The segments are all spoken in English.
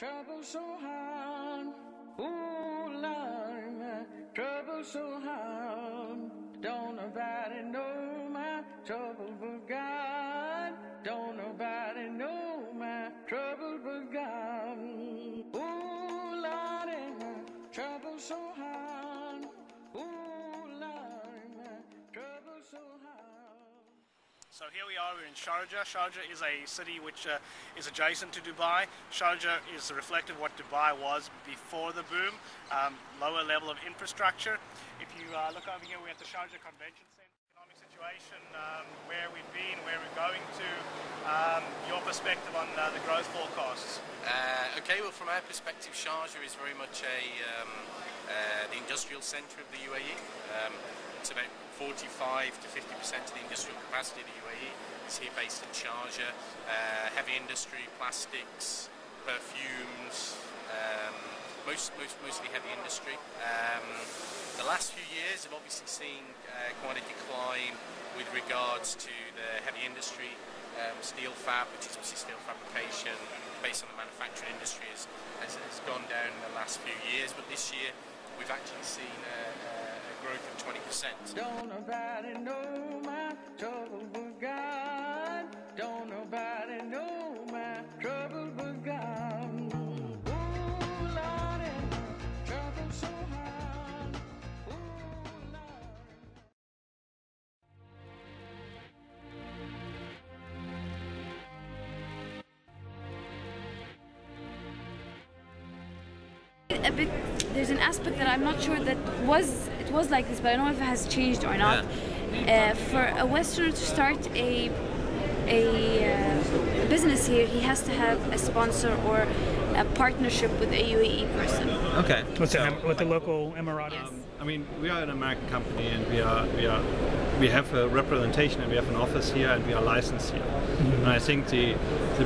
trouble so hard. Ooh, Lord, my trouble so hard. Don't nobody know my trouble but God. Don't nobody know my trouble but God. Ooh, Lord, my trouble so hard. Ooh, Lord, my trouble so hard. So here we are, we're in Sharjah. Sharjah is a city which is adjacent to Dubai. Sharjah is reflective of what Dubai was before the boom, lower level of infrastructure. If you look over here, we're at the Sharjah Convention Center. Economic situation, where we've been, where we're going to, your perspective on the growth forecasts. Okay, well from our perspective, Sharjah is very much the industrial centre of the UAE. It's about 45 to 50% of the industrial capacity of the UAE is here based in Sharjah. Heavy industry, plastics, perfumes, mostly heavy industry. The last few years have obviously seen quite a decline with regards to the heavy industry. Steel fab, which is obviously steel fabrication based on the manufacturing industry, has gone down in the last few years, but this year we've actually seen a growth of 20%. Don't nobody know my trouble but God. Don't nobody know my trouble but God. Ooh, Lord, my trouble so hard. Ooh, Lord. A bit, there's an aspect that I'm not sure that it was like this, but I don't know if it has changed or not. For a Westerner to start a business here, he has to have a sponsor or a partnership with a UAE person. Okay. With the local Emiratis. Yes. I mean, we are an American company, and we have a representation, and we have an office here, and we are licensed here. And I think the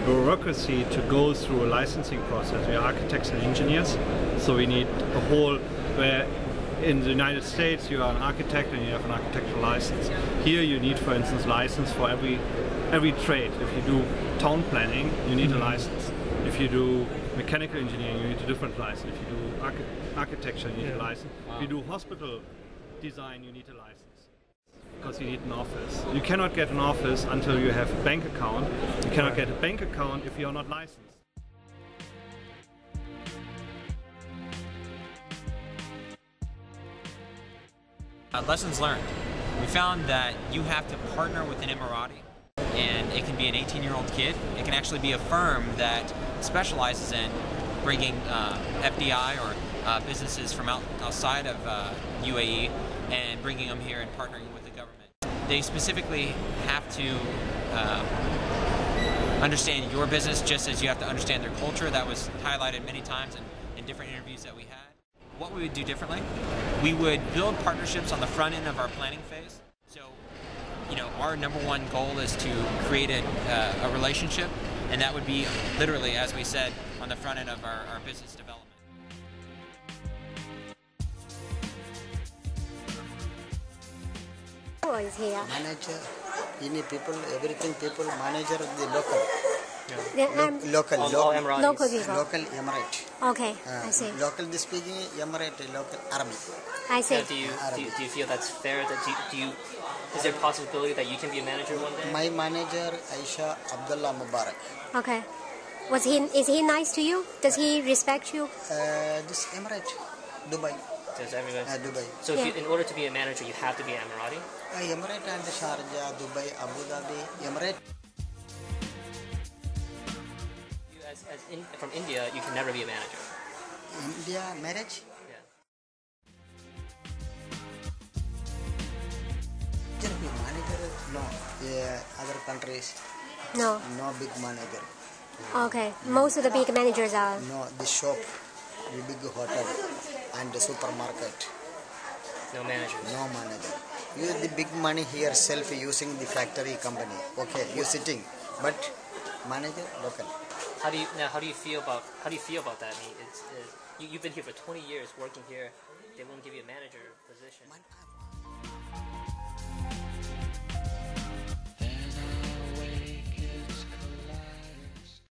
bureaucracy to go through a licensing process, we are architects and engineers, so we need a whole, where in the United States you are an architect and you have an architectural license. Here you need, for instance, license for every trade. If you do town planning, you need a license. If you do mechanical engineering, you need a different license. If you do architecture, you need a license. If you do hospital design, you need a license. Because you need an office. You cannot get an office until you have a bank account. You cannot get a bank account if you are not licensed. Lessons learned. We found that you have to partner with an Emirati, and it can be an 18-year-old kid. It can actually be a firm that specializes in bringing FDI or businesses from outside of UAE and bringing them here and partnering with the government. They specifically have to understand your business just as you have to understand their culture. That was highlighted many times in different interviews that we had. What we would do differently, we would build partnerships on the front end of our planning phase. So, our number one goal is to create a relationship, and that would be literally, as we said, on the front end of our business development. Who is here? Manager, any people, everything people, manager, the local. Local Emirati. local people. Local Emirate. Okay, I see. Local speaking Emirate, local Arabic. I see. Now, do you feel that's fair? That is there a possibility that you can be a manager one day? My manager, Aisha Abdullah Mubarak. Okay. Is he nice to you? Does he respect you? This Emirate, Dubai. Does everybody? Dubai. So in order to be a manager, you have to be an Emirati? Emirate and Sharjah, Dubai, Abu Dhabi, Emirate. From India, you can never be a manager. India marriage? Yeah. Manager? No. Other countries? No. No big manager. Okay. Most of the big managers are. No, the shop, the big hotel, and the supermarket. No manager. No manager. You the big money here self using the factory company. Okay, you sitting, but manager local. How do you feel about that? I mean, you've been here for 20 years working here. They won't give you a manager position.